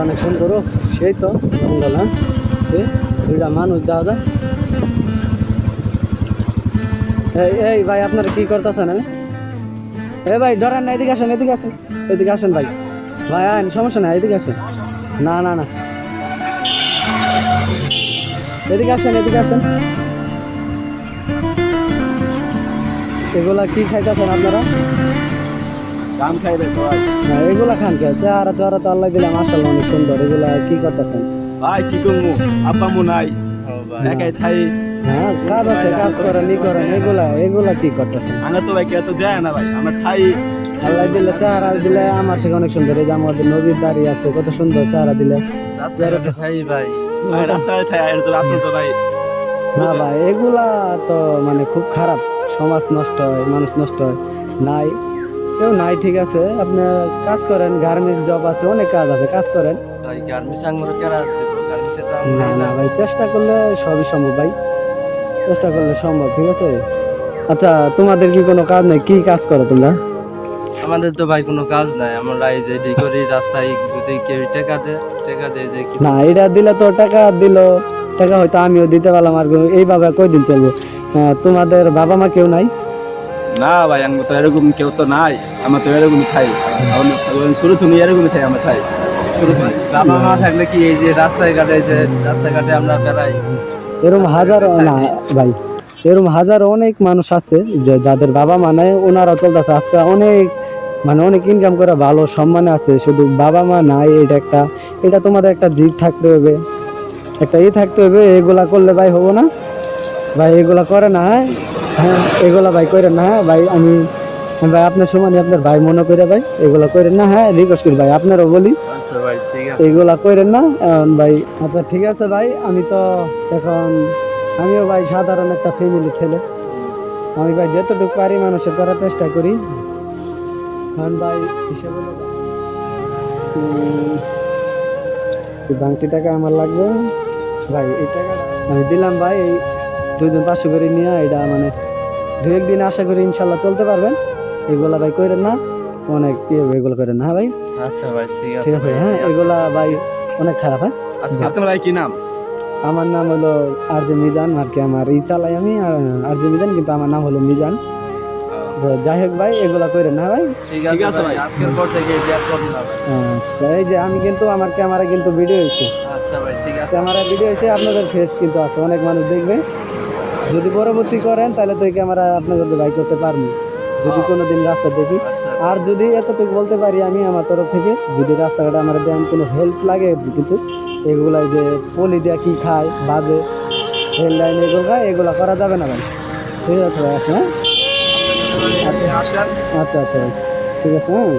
অনেক সুন্দর। সেই তো জঙ্গল। হ্যাঁ, দুইটা মানুষ দেওয়া যায়। এই ভাই আপনারা কি করতেছেন? ভাই ধরেন না, এদিকে আসেন, এদিকে আসেন, এদিকে আসেন ভাই। ভাই আইন সমস্যা নাই, এদিকে আসেন। না না না, এদিকে আসেন, এদিকে আসেন। এগুলা কি খাইতেছেন আপনারা? দাম খাই রে ভাই। না এগুলা খান কে? চেহারা চেহারা তো আল্লাহ দিলাম মাশাআল্লাহ অনেক সুন্দর। এগুলা কি করতেছেন? ভাই কি করবো, আব্বা মু নাই, একাই থাই। হ্যাঁ কাজ আছে, কাজ করেন ই করেন। এগুলা কি করতেছেন? আমরা তো ভাই কে তো দেয় না ভাই, আমরা থাই। আল্লাহ দিলে চেহারা দিলে আমার থেকে অনেক সুন্দর। এই যে আমাদের নবীর দাঁড়িয়ে আছে, কত সুন্দর চেহারা দিলে। রাস্তাঘাটে থাই ভাই। ভাই রাস্তায় থাই, এটা তো আপনার তো ভাই। না ভাই এগুলা তো মানে খুব খারাপ। সমাজ নষ্ট হয়, মানুষ নষ্ট হয়। নাই কেউ নাই, ঠিক আছে আপনি কাজ করেন, গার্মেন্টস জব আছে, অনেক কাজ আছে, কাজ করেন। ভাই গার্মেন্টস আঙ্গুর কেরা দেব, গার্মেন্টসে তো না আমরা না ভাই চেষ্টা করলে সবই সম্ভব ভাই, চেষ্টা করলে সম্ভব, ঠিক আছে। আচ্ছা তোমাদের কি কোনো কাজ নেই? কি কাজ করো তোমরা? আমাদের তো ভাই কোনো কাজ নাই, আমরা এই যে ডিগরি রাস্তায় যদি কেউ টাকা দেয় যে কিছু না এটা দিলে তো টাকা দিল, টাকা হয়তো আমিও দিতে পারলাম। আর এইভাবে কয়দিন চলবো? তোমাদের বাবা মা কেউ নাই? না ভাই আমি তো এরকম কেউ তো নাই, আমরা তো এরকম থাই। শুরু তুমি এরকম থাই, আমরা থাই শুরু তুমি। বাবা মা থাকলে কি এই যে রাস্তাঘাটে আমরা বেড়াই। এরকম হাজারো না ভাই, এরকম হাজারো অনেক মানুষ আছে যে যাদের বাবা মা নাই, ওনারা চলতেছে আজকে অনেক, মানে অনেক ইনকাম করে ভালো সম্মানে আছে। শুধু বাবা মা নাই, এটা তোমাদের একটা জিদ থাকতে হবে, একটা থাকতে হবে। এগুলা করলে ভাই হবো না ভাই, এগুলা করে না। হ্যাঁ এগুলা ভাই করেন না। হ্যাঁ ভাই আমি ভাই আপনার সমানই আপনার ভাই মনে করে ভাই এগুলা করেন না। হ্যাঁ রিকোয়েস্ট করি ভাই, আপনারও বলি আচ্ছা ভাই ঠিক আছে। এগুলা করেন না এখন ভাই। আচ্ছা ঠিক আছে ভাই, আমি তো এখন আমিও ভাই সাধারণ একটা ফ্যামিলির ছেলে। আমি ভাই যতটুকু পারি মানুষের করার চেষ্টা করি। এখন ভাই হিসেবে বাংটি টাকা আমার লাগবে ভাই। এই টাকাটা আমি দিলাম ভাই, এই 2 জন 500 করে নিয়ে, এটা মানে 2-1 দিন আশা করি ইনশাল্লাহ চলতে পারবেন। এগুলা ভাই করেন না, অনেক এগুলো করেন না। হ্যাঁ ভাই আচ্ছা ভাই ঠিক আছে ঠিক আছে। হ্যাঁ এগুলা ভাই অনেক খারাপ। হ্যাঁ আপনার ভাই কি নাম? আমার নাম হলো আরজে মিজান, আর কি আমার চালাই আমি আরজে মিজান, কিন্তু আমার নাম হলো মিজান। যাই হোক ভাই এগুলা করেন না ভাই। ঠিক আছে ভাই, আজকের পর থেকে এটা আর করব না ভাই। আচ্ছা এই যে আমি কিন্তু আমার ক্যামেরা কিন্তু ভিডিও হয়েছে, আচ্ছা ভাই ঠিক আছে। ক্যামেরা ভিডিও হয়েছে, আপনাদের ফেস কিন্তু আছে, অনেক মানুষ দেখবে। যদি পরবর্তী করেন তাহলে তো এই ক্যামেরা আপনাদের ভাই করতে পারবো, যদি কোনোদিন রাস্তা দেখি। আচ্ছা আর যদি এতটুকু বলতে পারি আমি আমার তরফ থেকে, যদি রাস্তাঘাটে আমার দেন কোনো হেল্প লাগে, কিন্তু এগুলাই যে পলি দেওয়া কি খায় বাজে রেল লাইন এগুলো খায়, এগুলো করা যাবে না ভাই। ঠিক আছে ভাই আসে। হ্যাঁ আসেন। আচ্ছা আচ্ছা ভাই ঠিক আছে। হ্যাঁ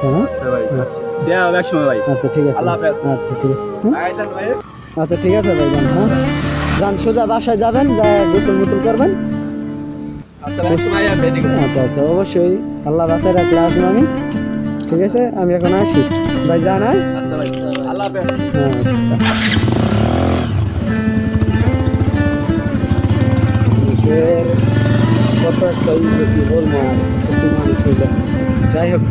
হ্যাঁ আচ্ছা ভাই আচ্ছা। দেয়া হবে এক সময় ভাই। আচ্ছা ঠিক আছে। আল্লাহ হাফেজ। আচ্ছা ঠিক আছে। হ্যাঁ আইতেন ভাই। আচ্ছা ঠিক আছে ভাই যান। হ্যাঁ যান সোজা বাসায় যাবেন, যা গোসল মুসল করবেন। আচ্ছা ভাই সময় আসবে ঠিক আছে। আচ্ছা আচ্ছা অবশ্যই, আল্লাহ বাসায় রাখলে আসবো আমি। ঠিক আছে আমি এখন আসি ভাই, যান। হ্যাঁ আচ্ছা ভাই আল্লাহ হাফেজ। আচ্ছা। মানুষের কত একটা কি বলবো আর, কত মানুষ হয়ে যায়। যাই হোক।